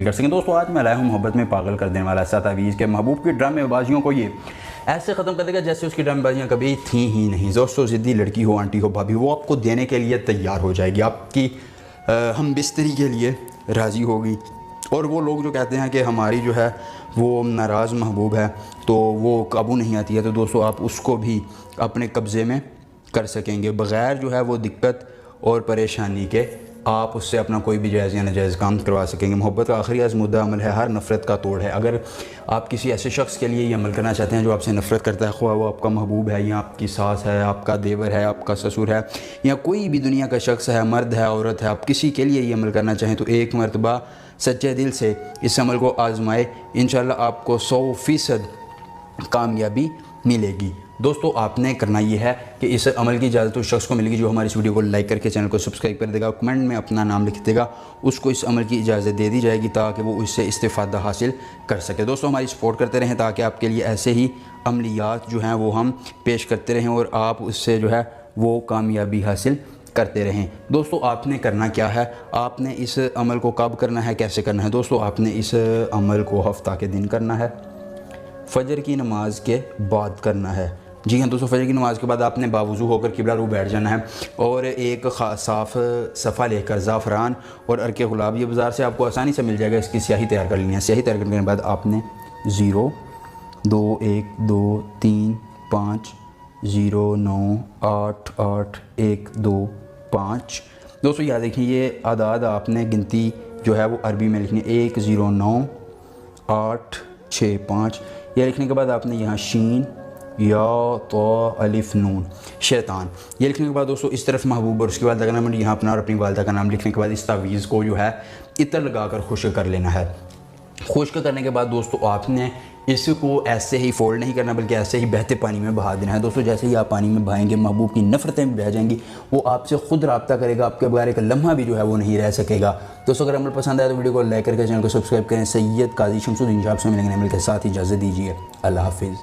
कर सकें। दोस्तों आज मैं लाया हूँ मोहब्बत में पागल कर देने वाला ऐसा तावीज़ के महबूब की ड्रामेबाजियों को ये ऐसे ख़त्म कर देगा जैसे उसकी ड्रामेबाजियाँ कभी थी ही नहीं। दोस्तों ज़िद्दी लड़की हो, आंटी हो, भाभी, वो आपको देने के लिए तैयार हो जाएगी, आपकी हम बिस्तरी के लिए राज़ी होगी। और वो लोग जो कहते हैं कि हमारी जो है वो नाराज़ महबूब है तो वो काबू नहीं आती है, तो दोस्तों आप उसको भी अपने कब्ज़े में कर सकेंगे बग़ैर जो है वो दिक्कत और परेशानी के। आप उससे अपना कोई भी जायज़ या नाजायज़ काम करवा सकेंगे। मोहब्बत का आखिरी आज़मुद्दा अमल है, हर नफ़रत का तोड़ है। अगर आप किसी ऐसे शख्स के लिए ये अमल करना चाहते हैं जो आपसे नफ़रत करता है, ख्वाह वो आपका महबूब है या आपकी सास है, आपका देवर है, आपका ससुर है या कोई भी दुनिया का शख्स है, मर्द है, औरत है, आप किसी के लिए ये अमल करना चाहें तो एक मरतबा सच्चे दिल से इस अमल को आज़माए, इंशाअल्लाह आपको 100% कामयाबी मिलेगी। दोस्तों आपने करना ये है कि इस अमल की इजाज़त उस शख्स को मिलेगी जो हमारी इस वीडियो को लाइक करके चैनल को सब्सक्राइब कर देगा, कमेंट में अपना नाम लिख देगा, उसको इस अमल की इजाज़त दे दी जाएगी ताकि वो इससे इस्तिफ़ादा हासिल कर सके। दोस्तों हमारी सपोर्ट करते रहें ताकि आपके लिए ऐसे ही अमलियात जो हैं वो हम पेश करते रहें और आप उससे जो है वो कामयाबी हासिल करते रहें। दोस्तों आपने करना क्या है, आपने इस अमल को कब करना है, कैसे करना है। दोस्तों आपने इस अमल को हफ्ता के दिन करना है, फ़जर की नमाज के बाद करना है। जी हाँ दोस्तों, फ़जर की नमाज़ के बाद आपने बावुज़ू होकर किबला रू बैठ जाना है और एक साफ़ सफ़ा लेकर ज़ाफ़रान और अर्के गुलाब, ये बाज़ार से आपको आसानी से मिल जाएगा, इसकी स्याही तैयार कर लेनी है। स्याही तैयार करने के बाद आपने 0 2 1 2 3 5 0 9 8 8 1 2 5। दोस्तों याद रखिए ये आदाद आपने गिनती जो है वो अरबी में लिखनी है, 1 0 9 8 6 5। यह लिखने के बाद आपने यहाँ शीन या तो अलिफ नून शैतान, ये लिखने के बाद दोस्तों इस तरफ महबूब और उसके वालदा का नाम यहाँ अपना और अपनी वालदा का नाम लिखने के बाद इस तावीज़ को जो है इतर लगाकर खुश्क कर लेना है। खुश्क करने के बाद दोस्तों आपने इसको ऐसे ही फोल्ड नहीं करना बल्कि ऐसे ही बहते पानी में बहा देना है। दोस्तों जैसे ही आप पानी में बहाएंगे महबूब की नफ़रतें भी बह जाएंगी, वो आपसे ख़ुद रब्ता करेगा, आपके बगैर एक लम्हा भी जो है वो नहीं रह सकेगा। दोस्तों अगर अमल पसंद आए तो वीडियो को लाइक करके चैनल को सब्सक्राइब करें। सैयद काजी शमसुद्दीन साहब से मिलेंगे अमल के साथ, इजाज़त दीजिए, अल्लाह हाफ़िज़।